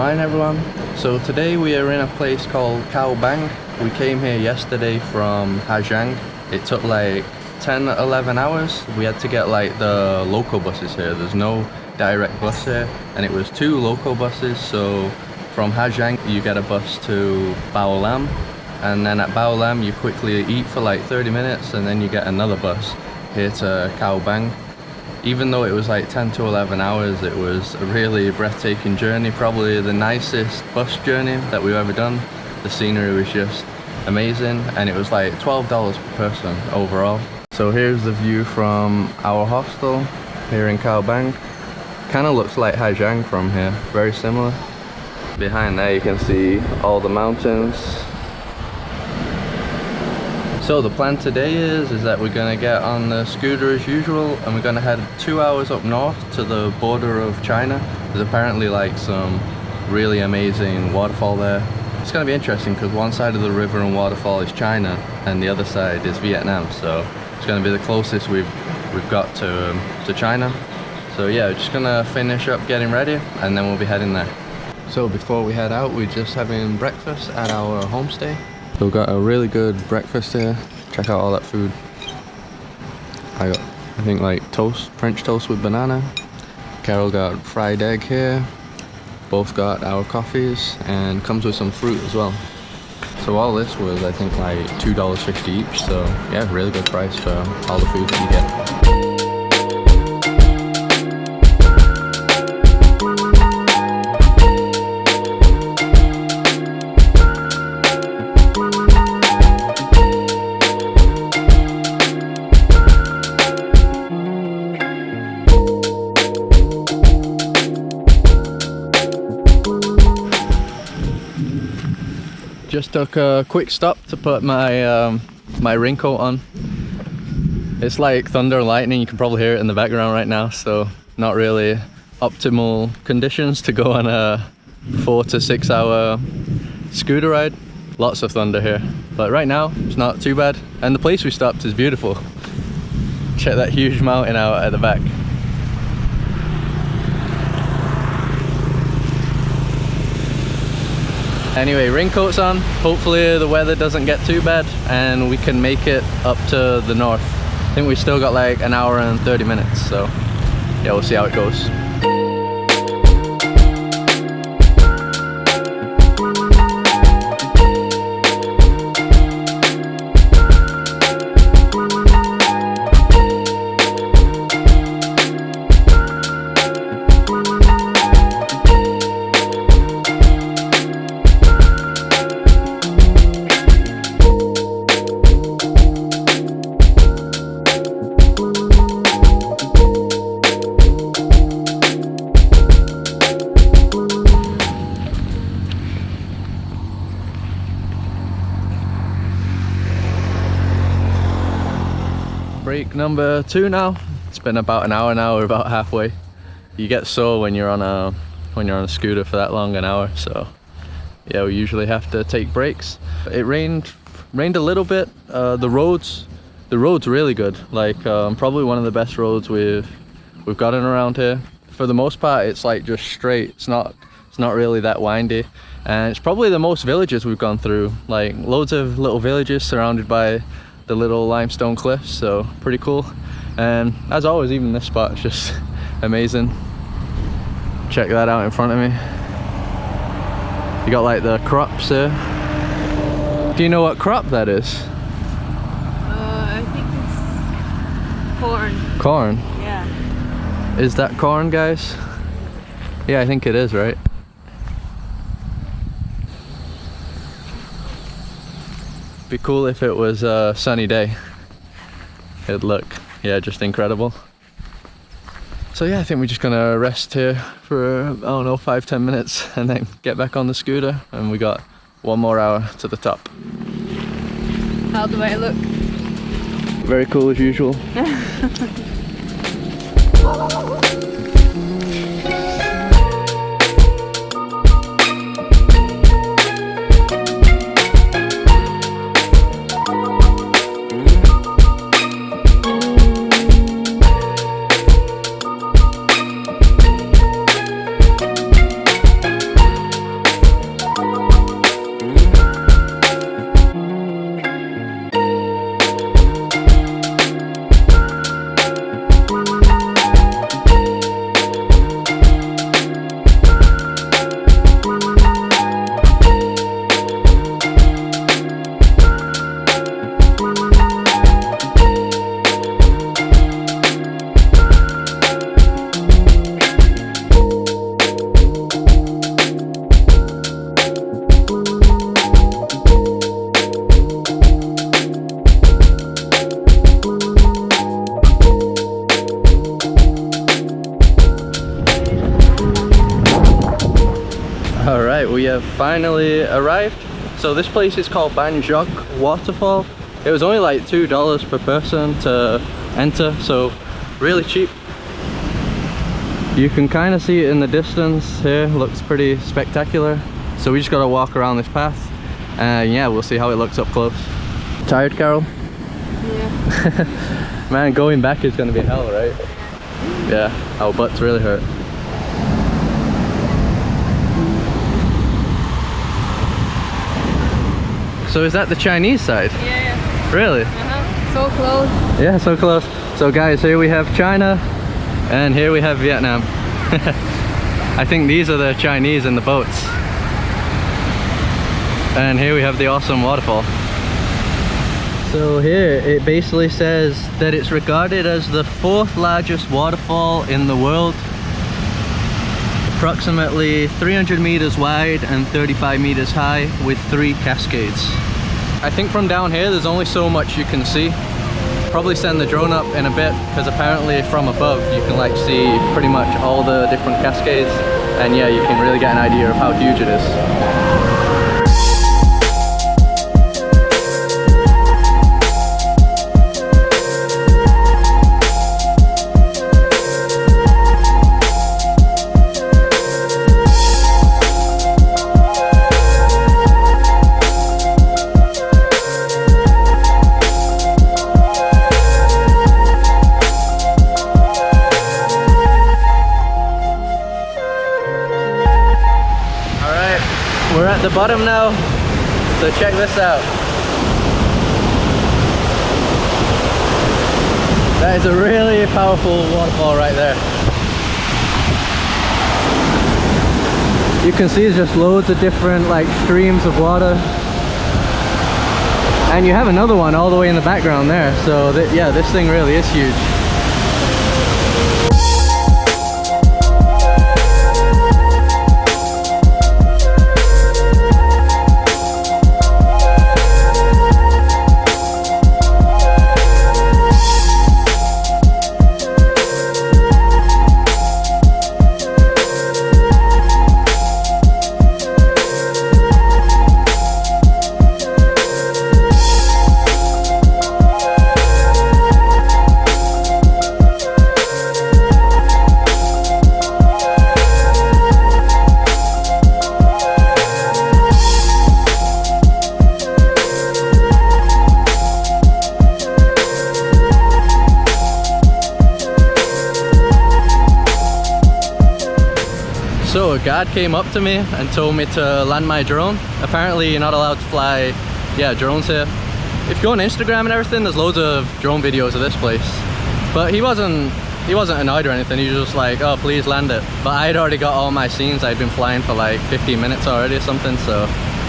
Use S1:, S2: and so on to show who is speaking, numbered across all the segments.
S1: morning everyone. So today we are in a place called Cao Bang. We came here yesterday from Zhejiang. It took like 10-11 hours. We had to get like the local buses here. There's no direct bus here, and it was 2 local buses. So from Zhejiang you get a bus to Baolam, and then at Baolam you quickly eat for like 30 minutes and then you get another bus here to Cao Bang. Even though it was like 10 to 11 hours, it was a really breathtaking journey, probably the nicest bus journey that we've ever done. The scenery was just amazing, and it was like $12 per person overall. So here's the view from our hostel here in Cao Bang. Kind of looks like Zhejiang from here, very similar. Behind there you can see all the mountains. So the plan today is that we're gonna get on the scooter as usual, and we're gonna head 2 hours up north to the border of China. There's apparently like some really amazing waterfall there. It's gonna be interesting because one side of the river and waterfall is China and the other side is Vietnam, so it's gonna be the closest we've got to China. So yeah, we're just gonna finish up getting ready and then we'll be heading there. So before we head out, we're just having breakfast at our homestay. So we've got a really good breakfast here. Check out all that food. I got, I think, like toast, French toast with banana. Carol got fried egg here. Both got our coffees, and comes with some fruit as well. So all this was, I think, like $2.50 each. So yeah, really good price for all the food that you get. Just took a quick stop to put my my raincoat on. It's like thunder and lightning, you can probably hear it in the background right now, so not really optimal conditions to go on a 4 to 6 hour scooter ride. Lots of thunder here, but right now it's not too bad, and the place we stopped is beautiful. Check that huge mountain out at the back. Anyway, raincoats on. Hopefully the weather doesn't get too bad and we can make it up to the north. I think we still got like an hour and 30 minutes, so yeah, we'll see how it goes. Break number 2 now. It's been about an hour now, we're about halfway. You get sore when you're on a scooter for that long, an hour, so yeah, we usually have to take breaks. It rained a little bit. The road's really good, like probably one of the best roads we've gotten around here. For the most part it's like just straight, it's not really that windy, and it's probably the most villages we've gone through, like loads of little villages surrounded by the little limestone cliffs, so pretty cool. And as always, even this spot is just amazing. Check that out in front of me. You got like the crops here. Do you know what crop that is?
S2: I think it's corn.
S1: Corn?
S2: Yeah.
S1: Is that corn, guys? Yeah, I think it is, right? Be cool if it was a sunny day. It'd look, yeah, just incredible. So yeah, I think we're just gonna rest here for, I don't know, 5-10 minutes and then get back on the scooter, and we got 1 more hour to the top.
S2: How do I look?
S1: Very cool as usual. we have finally arrived. So this place is called Ban Gioc Waterfall. It was only like $2 per person to enter, so really cheap. You can kind of see it in the distance here, looks pretty spectacular. So we just gotta walk around this path and yeah, we'll see how it looks up close. Tired, Carol?
S2: Yeah.
S1: Man, going back is gonna be hell, right? Yeah, our butts really hurt. So is that the Chinese side?
S2: Yeah.
S1: Really?
S2: So close.
S1: Yeah, so close. So guys, here we have China and here we have Vietnam. I think these are the Chinese in the boats. And here we have the awesome waterfall. So here it basically says that it's regarded as the 4th largest waterfall in the world. Approximately 300 meters wide and 35 meters high with 3 cascades. I think from down here there's only so much you can see. Probably send the drone up in a bit because apparently from above you can like see pretty much all the different cascades, and yeah, you can really get an idea of how huge it is. We're at the bottom now, so check this out. That is a really powerful waterfall right there. You can see just loads of different like streams of water. And you have another one all the way in the background there, so yeah, this thing really is huge. So a guard came up to me and told me to land my drone. Apparently you're not allowed to fly, drones here. If you go on Instagram and everything, there's loads of drone videos of this place. But he wasn't annoyed or anything, he was just like, oh please land it. But I had already got all my scenes, I'd been flying for like 15 minutes already or something, so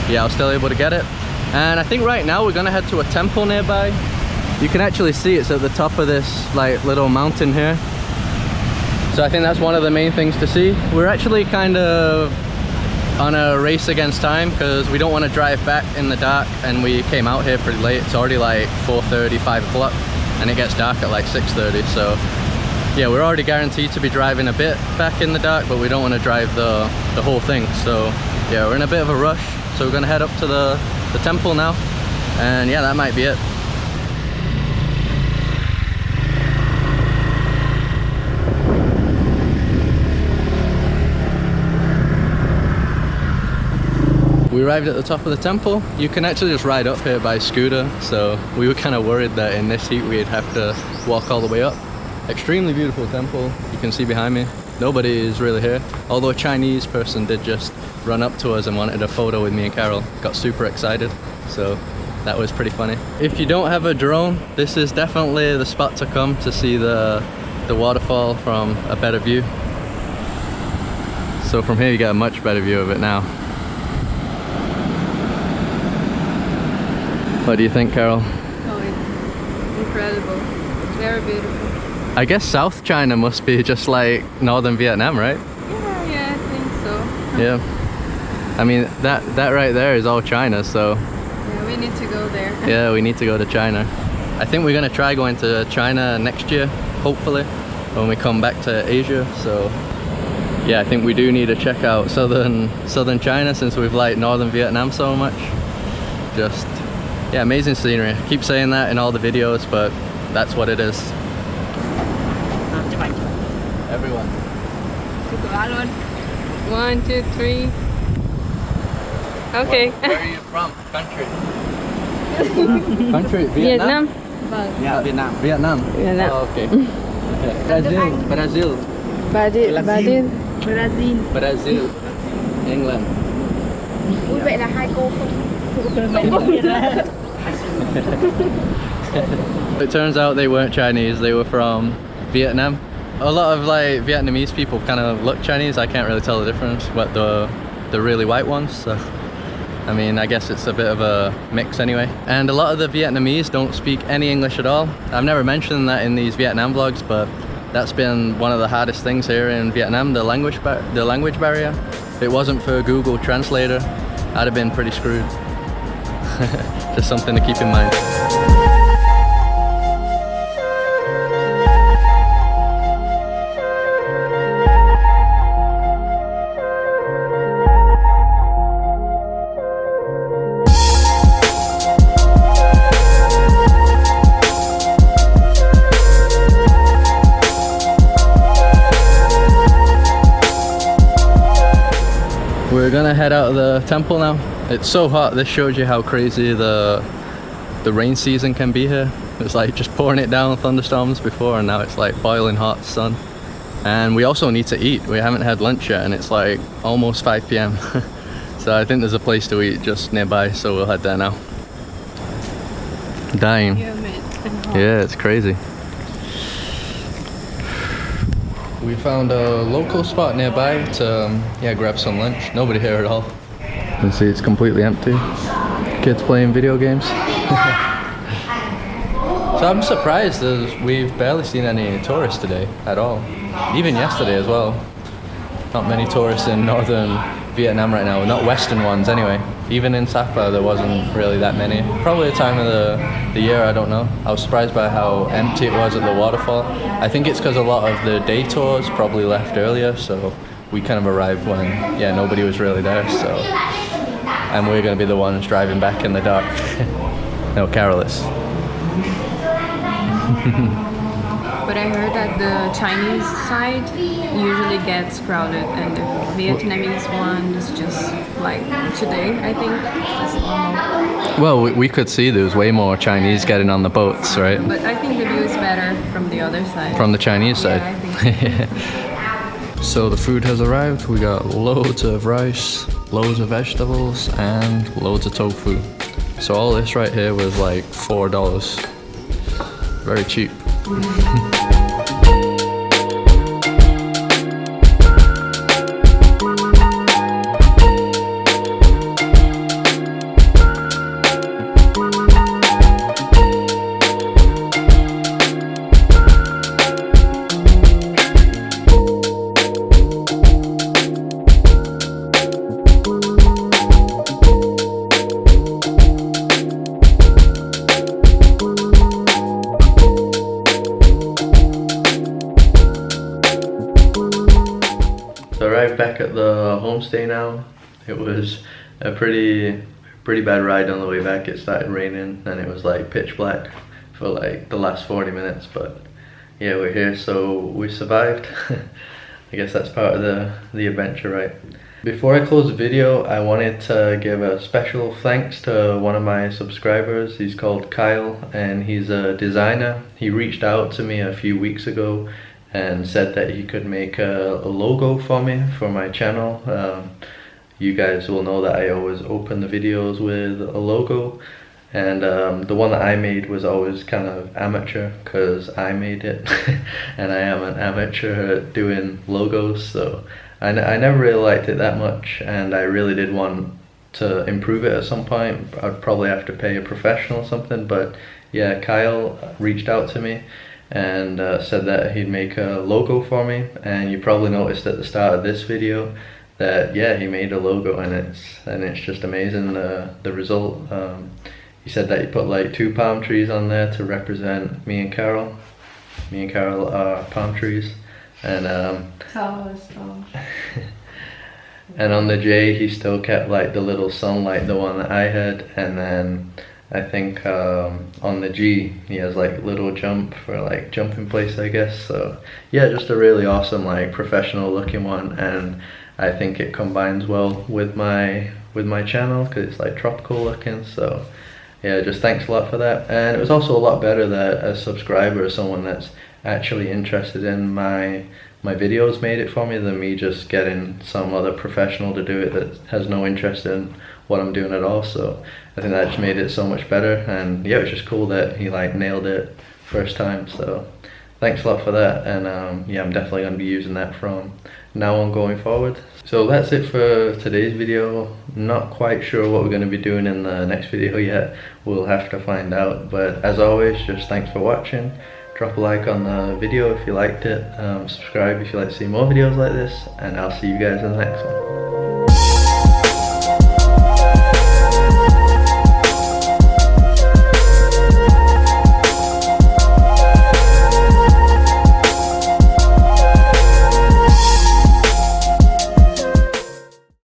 S1: yeah, I was still able to get it. And I think right now we're gonna head to a temple nearby. You can actually see it's at the top of this like little mountain here. So I think that's one of the main things to see. We're actually kind of on a race against time because we don't want to drive back in the dark, and we came out here pretty late. It's already like 4:30, 5 o'clock, and it gets dark at like 6:30. So yeah, we're already guaranteed to be driving a bit back in the dark, but we don't want to drive the whole thing. So yeah, we're in a bit of a rush. So we're gonna head up to the temple now, and yeah, that might be it. We arrived at the top of the temple. You can actually just ride up here by scooter, so we were kind of worried that in this heat we'd have to walk all the way up. Extremely beautiful temple. You can see behind me, nobody is really here, although a Chinese person did just run up to us and wanted a photo with me and Carol. Got super excited, so that was pretty funny. If you don't have a drone, this is definitely the spot to come to see the waterfall from a better view. So from here you get a much better view of it now. What do you think, Carol?
S2: Oh, it's incredible. It's very beautiful.
S1: I guess South China must be just like northern Vietnam, right?
S2: Yeah, I think so.
S1: Yeah. I mean, that right there is all China, so...
S2: Yeah, we need to go there.
S1: Yeah, we need to go to China. I think we're gonna try going to China next year, hopefully, when we come back to Asia, so... yeah, I think we do need to check out southern China since we've liked northern Vietnam so much. Just, yeah, amazing scenery. I keep saying that in all the videos, but that's what it is. Everyone.
S2: One, two, three. Okay.
S1: Where are you from? Country? Country? Vietnam?
S3: Yeah, Vietnam.
S1: Vietnam.
S2: Vietnam.
S1: Oh, okay. Brazil. Brazil.
S2: Brazil.
S1: Brazil. England.
S2: Ui, vậy là hai cô không?
S1: It turns out they weren't Chinese, they were from Vietnam. A lot of like Vietnamese people kind of look Chinese. I can't really tell the difference, but the really white ones. So, I mean, I guess it's a bit of a mix anyway. And a lot of the Vietnamese don't speak any English at all. I've never mentioned that in these Vietnam vlogs, but that's been one of the hardest things here in Vietnam, the language barrier. If it wasn't for Google Translator, I'd have been pretty screwed. Just something to keep in mind. We're gonna head out of the temple now. It's so hot. This shows you how crazy the rain season can be here. It's like just pouring it down, thunderstorms before, and now it's like boiling hot sun. And we also need to eat. We haven't had lunch yet, and it's like almost 5 p.m. So I think there's a place to eat just nearby, so we'll head there now. Dying. Yeah, it's crazy. We found a local spot nearby to grab some lunch. Nobody here at all. You can see it's completely empty. Kids playing video games. So I'm surprised that we've barely seen any tourists today at all. Even yesterday as well. Not many tourists in northern Vietnam right now. Not western ones anyway. Even in Sapa there wasn't really that many. Probably the time of the year, I don't know. I was surprised by how empty it was at the waterfall. I think it's because a lot of the day tours probably left earlier, so we kind of arrived when nobody was really there. So, and we're going to be the ones driving back in the dark. No, Carol is.
S2: But I heard that the Chinese side usually gets crowded and the Vietnamese one is just like today, I think. That's normal.
S1: Well, we could see there was way more Chinese getting on the boats, right?
S2: But I think the view is better from the other side.
S1: From the Chinese side?
S2: Yeah, I think so.
S1: So the food has arrived. We got loads of rice, loads of vegetables, and loads of tofu. So all this right here was like $4. Very cheap. So arrived back at the homestay now. It was a pretty bad ride on the way back. It started raining and it was like pitch black for like the last 40 minutes, but yeah, we're here, so we survived. I guess that's part of the adventure, right? Before I close the video, I wanted to give a special thanks to one of my subscribers. He's called Kyle and he's a designer. He reached out to me a few weeks ago and said that he could make a logo for me for my channel. You guys will know that I always open the videos with a logo, and the one that I made was always kind of amateur because I made it and I am an amateur at doing logos, so I never really liked it that much, and I really did want to improve it at some point. I'd probably have to pay a professional or something, but yeah, Kyle reached out to me and said that he'd make a logo for me, and you probably noticed at the start of this video that yeah, he made a logo, and it's just amazing, the result. He said that he put like 2 palm trees on there to represent me and Carol. Me and Carol are palm trees, And
S2: Tell us though.
S1: and on the J he still kept like the little sun like the one that I had, and then I think on the G he has like little jump for like jumping place, I guess. So yeah, just a really awesome like professional looking one, and I think it combines well with my channel because it's like tropical looking. So yeah, just thanks a lot for that. And it was also a lot better that a subscriber or someone that's actually interested in my videos made it for me than me just getting some other professional to do it that has no interest in what I'm doing at all. So I think that just made it so much better, and yeah, it was just cool that he like nailed it first time. So thanks a lot for that, and yeah, I'm definitely going to be using that from now on going forward. So that's it for today's video. Not quite sure what we're going to be doing in the next video yet. We'll have to find out, but as always, just thanks for watching. Drop a like on the video if you liked it, subscribe if you like to see more videos like this, and I'll see you guys in the next one.